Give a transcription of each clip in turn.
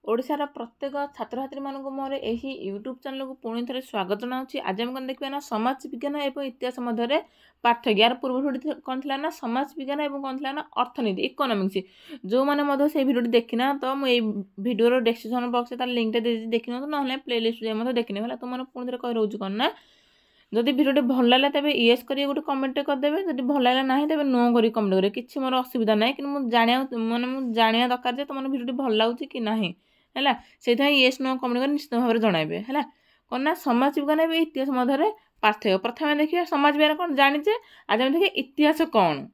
ओडिशार प्रत्येक छात्र छात्री मानक मोर यही यूट्यूब चैनल को पुणी थे स्वागत जनाऊँगी। आज आम कौन देखा ना समाज विज्ञान और इतिहास मध्य पार्थक्य। यार पूर्व कौन थी ना समाज विज्ञान और कौन थी ना अर्थनीति इकोनॉमिक्स जो मैंने से भिडियो देखना तो मुझे भिडियो डिस्क्रिप्शन बॉक्स तार लिंक देखी ना प्लेलिस्ट देखने है। तो मैंने पुणी थे कही रोज कौन ना जदि भिडियो भल लगे तेज येस कर गोटे कमेंट करदे। जब भल लगे ना तेज नो कर कमेंट करेंगे कि मोर असुविधा ना कि मुझे जाना दरकार तुम भिडियो भल लगुच कि ना है से येस नो कमेंट कर निश्चित भाव में जनइबे है कौन ना समाज विज्ञान और इतिहास मध्य पार्थक्य। प्रथम देखिए समाज विज्ञान कौन जाचे। आज आम देखिए इतिहास कौन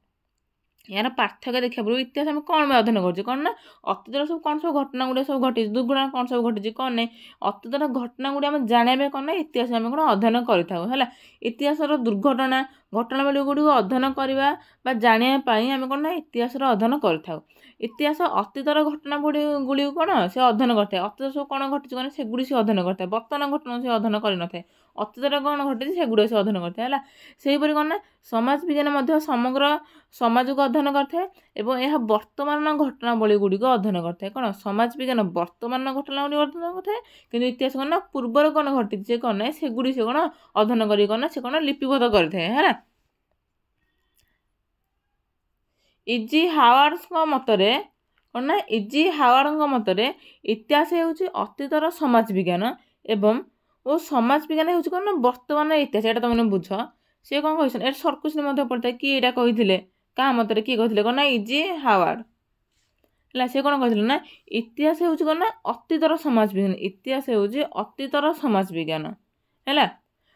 यार पार्थक्य देखा पूर्व इतिहास आम कौन अध्ययन कर कौन ना अतीतर सब कौन सब घटना गुड़ा सब घटी दुर्घटना कौन सब घटी कौन नहीं अतीतर घटना गुड़ा आम जाना कौन ना इतिहास आम कौन अध्ययन करें। इतिहास दुर्घटना घटना बड़ी गुड़ी अध्ययन करवा जानापी आम कौन ना इतिहास अध्ययन कर इतिहास अतीतर घटना गुड़ी कौन से अध्ययन करते अतीत सब कौन घटी कौन से गुड़ी से अध्ययन करता है वर्तमान घटना से अध्ययन कर अतीतर कौन घटी से गुड़ा से अध्ययन करता है। सेहीपरि कौन ना समाज विज्ञान समग्र समाज को अध्ययन करते यह वर्तमान घटनावली गुड़िक अध्ययन करते कौन समाज विज्ञान वर्तमान घटनावली अध्ययन करते कि इतिहास कौन ना पूर्वर कौन घटी कौन ना से गुड़ी से कौन अध्ययन कर से कौन लिपिबद्ध करते है। इजी हावार्ड मतरे कौन ना इजी हावार्ड मतरे इतिहास होउछि अतीतर समाज विज्ञान एवं और समाज विज्ञान होउछि कौन ना वर्तमान इतिहास। एटा तुमने बुझ सी कौन कही सर्ट क्वेश्चन पड़ता है कि एटा कही क्या मतरे किए कहते कौन ना इजी हावार्ड है सी कौन कही ना इतिहास होउछि कौन ना अतीतर समाज विज्ञान इतिहास होउछि अतीतर समाज विज्ञान है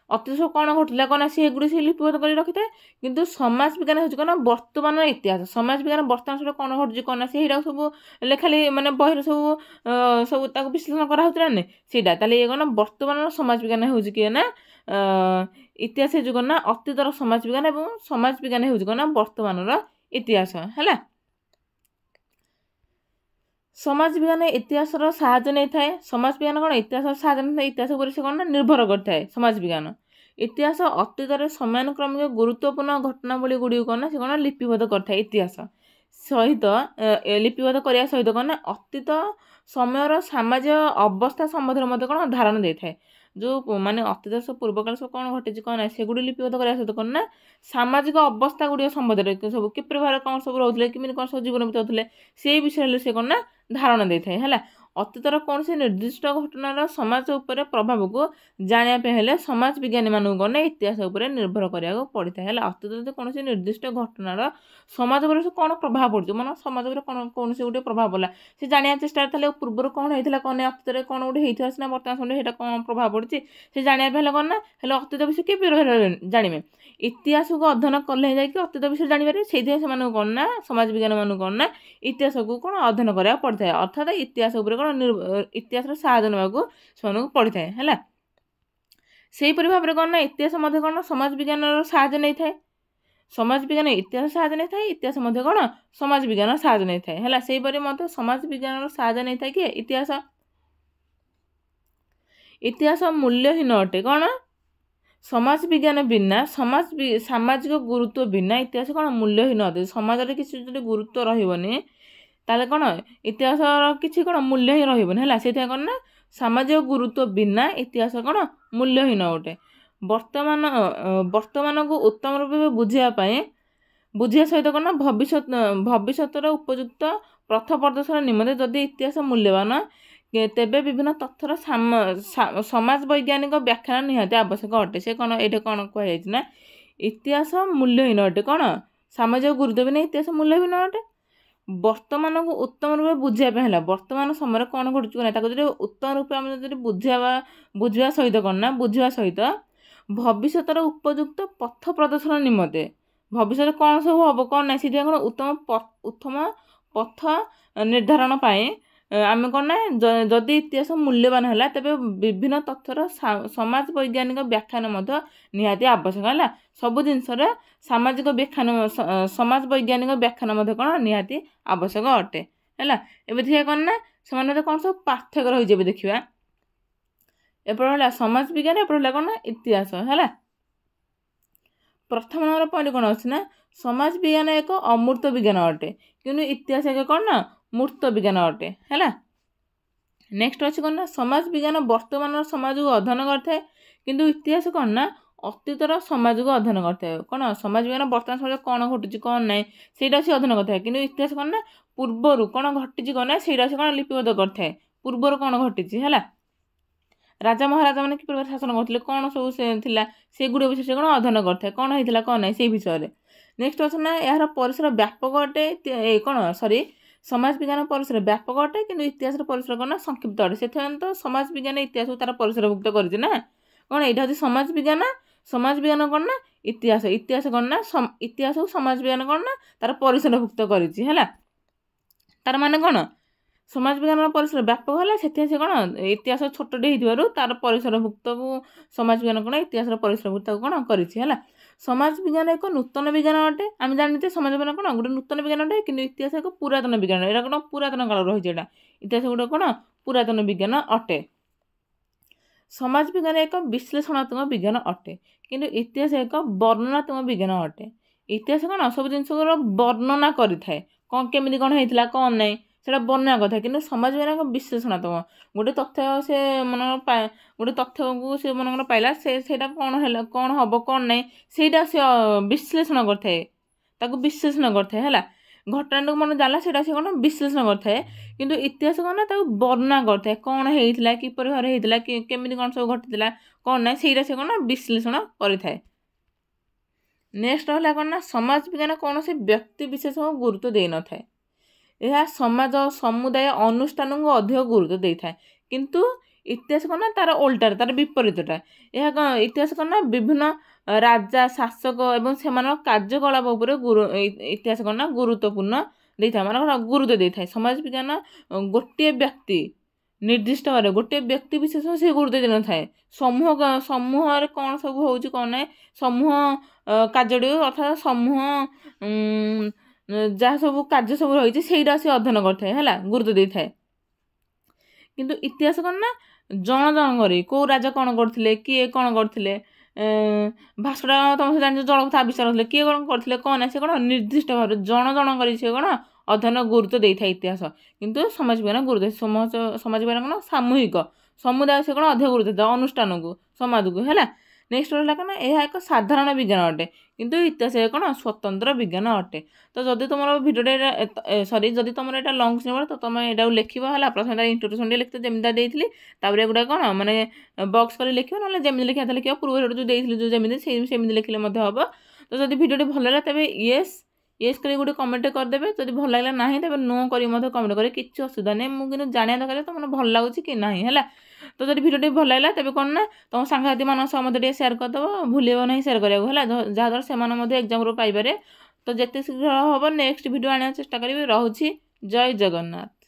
अतीत सब कौन घटला कौन सी गुड़ी से लिपिबद्ध कर रखी था किंतु समाज विज्ञान होउछि कौन वर्तमान इतिहास समाज विज्ञान वर्तमान सब कौन घटुछि कौन से सब लेखाली माने बहिर सब सब ताको विश्लेषण करा होतरा ने सेटा ताले ये कौन वर्तमान समाज विज्ञान होउछि कि ना इतिहास होउछि कौन ना अतीतर समाज विज्ञान एवं समाज विज्ञान होउछि कौन ना वर्तमान इतिहास है। समाज विज्ञान इतिहास साहाय्य नहीं थाए समाज विज्ञान कौन इतिहास साहाय्य नहीं था इतिहास पर से कौन ना निर्भर करता है। समाज विज्ञान इतिहास अतीत समयानुक्रमिक गुरुत्वपूर्ण घटनावली गुड़ी कौन ना से कौन लिपिबद्ध करता है इतिहास सहित लिपिबद्ध करने सहित कौन ना अतीत समय सामाजिक अवस्था संबंध कौन धारणा दे था जो माने अतीत सब पूर्वकाल सब कौन घटी कौन ना से गुड़ी लिपिबद्ध करने सहित कौन ना सामाजिक अवस्था गुड़ी संबंध सब किपरि भाव कौन सब रोते कि कौन सब जीवन बिताते से विषय से कौन ना धारणा दे था अतीतर कौन से निर्दिष्ट घटनार समाज उपर प्रभाव को जानापे समाज विज्ञानी मानू कौन इतिहास उपर निर्भर करा पड़ता है। अतीत कौन से निर्दिष्ट घटनार समाज उपर कौन प्रभाव पड़े मान समाज उपर कौन कौन से गोटे प्रभाव पड़ा से जाना चेष्टा था पूर्व कौन होता कौन अतीत कौन गोटे होता बर्तमान समय कौन प्रभाव पड़ी से जानापे कौन ना अतीत विषय के जानवे इतिहास को अध्ययन कले जाकि अतीत विषय जापर से कौन ना समाज विज्ञान मानू कौन ना इतिहास को कौन अध्ययन करा पड़ता है अर्थात इतिहास उपर कौन इतिहास साहाय्य नाक से पड़ता है। से भाव में कौन ना इतिहास कौन समाज विज्ञान साहाय्य नहीं थाए समाज विज्ञान इतिहास साहाय्य नहीं थाए इतिहास कौन समाज विज्ञान साहाय्य नहीं थाए है से समाज विज्ञान साहाय्य नहीं थाए कि इतिहास इतिहास मूल्यहीन अटे कौन समाज विज्ञान बिना सामाजिक गुरुत्व बिना इतिहास कौन मूल्यहीन अटे समाज किसी जो गुरुत्व रही ताले कौन इतिहास किसी कौन मूल्य ही रही से कौन ना सामाजिक गुरुत्व बिना इतिहास कौन मूल्यहीन अटे वर्तमान वर्तमान को उत्तम रूप में बुझिया सहित कौन ना भविष्य उपयुक्त पथ प्रदर्शन निमंते जदि इतिहास मूल्यवान तेबे विभिन्न तथ्यर समाज वैज्ञानिक व्याख्यान निहाती आवश्यक अटे से कौन ये कौन कहुई ना इतिहास मूल्यहीन अटे कौन सामाजिक गुरुत्व बिना इतिहास मूल्यहीन अटे वर्तमान को उत्तम रूप बुझापे वर्तमान समय कौन घटुना जो उत्तम रूप में बुझा सहित कौन ना बुझा सहित भविष्य उपयुक्त पथ प्रदर्शन निमंते भविष्य कौन सब हम कौन ना सीधे कौन उत्तम पथ निर्धारण आम कौन ना जदि इतिहास मूल्यवान है तेज विभिन्न तथ्यर समाज वैज्ञानिक व्याख्यान निहाती आवश्यक है सब जिनस सामाजिक व्याख्यान समाज वैज्ञानिक व्याख्यान कौन निहाती आवश्यक अटे है देखिए कौन ना से कौन सब पार्थक्य रही देखा एपट समाज विज्ञान एपट कौन ना इतिहास है। प्रथम नंबर पॉइंट कौन अच्छी ना समाज विज्ञान एक अमूर्त विज्ञान अटे कि इतिहास एक कौन ना मूर्त विज्ञान अटे है। नेक्स्ट अच्छे कौन ना समाज विज्ञान वर्तमान समाज को अध्ययन करता है किंतु इतिहास कौन ना अतीतर समाज को अध्ययन करता है कौन समाज विज्ञान वर्तमान समाज कौन घटुची कौन ना से अध्ययन करता है कि इतिहास कौन ना पूर्वर कौन घटी कौन ना से कौन लिपिबद्ध करता है पूर्वर कौन घटी है राजा महाराजा मैंने कि प्रकार शासन करते कौन सब से गुड़ विषय से कौन अध्ययन करता है कौन होता कौन ना से विषय नेक्स्ट अच्छे ना यार परिसर व्यापक अटे कौन सॉरी समाज विज्ञान परिसर व्यापक अटे कि इतिहास परिसर कौन ना संक्षिप्त अटे से तो समाज विज्ञान इतिहास तार परिसरभुक्त कर कौन यहाँ हूँ समाज विज्ञान कौन ना इतिहास कौन ना इतिहास समाज विज्ञान कौन ना तार परिसरभुक्त कर तार माने कौन समाज विज्ञान परिसर व्यापक है से कौन इतिहास छोटे तार परिसरभुक्त को समाज विज्ञान कौन इतिहास परिसरभुक्त कौन कर समाज विज्ञान एक नूतन विज्ञान अटे आम जानते समाज विज्ञान कौन गोटे नूतन विज्ञान अटे कि इतिहास एक पुरातन विज्ञान यहाँ कौन पुरातन काल रही इतिहास गोटे कौन पुरातन विज्ञान अटे समाज विज्ञान एक विश्लेषणात्मक विज्ञान अटे किंतु इतिहास एक वर्णनात्मक विज्ञान अटे इतिहास कौन सब जिन वर्णना करें कौन केमी कौन होता कौन ना से वर्णना कथा कि समाज विज्ञान विश्लेषणात्मक गोटे तथ्य से मन गोटे तथ्य को से मन पाइला से कौन है कौन हम कौन ना से विश्लेषण करता विश्लेषण करता है घटना मन जाला से कौन विश्लेषण करता किंतु इतिहास कौन ना वर्णना करता कौन होता किपर भाव होता केमी कौन सब घटी कौन ना से कौन विश्लेषण करें नेक्स्ट है कौन ना समाज विज्ञान कौन से व्यक्ति विशेष को गुरुत्व दे न था यह समाज समुदाय अनुष्ठान को अधिक गुरुत्व दे था किंतु इतिहास कौन ना तार उल्टा तार विपरीतटा यह कौन इतिहास कौन ना विभिन्न राजा शासक एवं से कार्यकलाप इतिहास कौन ना गुरुत्वपूर्ण दे था मान गुरुत्व दे था समाज विज्ञान गोटे व्यक्ति निर्दिष्ट भाव गोटे व्यक्ति विशेष से गुरुत्व दे न था समूह समूह कौन सब हो कौन ना समूह कार्य अर्थात समूह जहाँ सब कार्य सब रही से अध्ययन करता है गुरुत्व दे था किंतु इतिहास कौन ना जन जन कर कौ राजा कौन करते किए कौन करते भाषा तुम जान जलपथ आविष्कार करते किए कौन करते कौन ना से कौन निर्दिष्ट भाव जन जन कर कौन अध्ययन गुरुत्व दे था इतिहास किंतु समाज विज्ञान गुरुत्व समाज विज्ञान कौन सामूहिक समुदाय से कौन अधिक गुरुत्व अनुष्ठान को समाज को है नेक्स्ट रहा कौन यह एक साधारण विज्ञान अटे किंतु इतिहास कौन स्वतंत्र विज्ञान अटे तो जदि तुम भिडियो सॉरी जदि तुम यहाँ लंग सुन तो तुम यहाँ लिख है प्रथम इंट्रोडक्शन लिखते जमी देती गुड़ा कौन माने बक्स कर लिख ना जमी लिखा था लिख पूर्व जो देती जो जमी लिखले हम तो जब भिडियो भल लगा तेज येस कर गोटे कमेंट करदे जब भल लगे ना तेज नो कर कमेंट करें किसी असुविधा नहीं मुझे जाना दरकार तुम भल लगुच कि ना है तो जब भिडियो भल लगा तेज कौन ना तुम सांघाती मान सह मत सेयार करदेव भूल ना सेयार कराया जहाँद्वारा से एग्जाम पाइपर तो जिते शीघ्र हम नेक्स्ट भिडियो आने चेष्टा करी। रहुछि जय जगन्नाथ।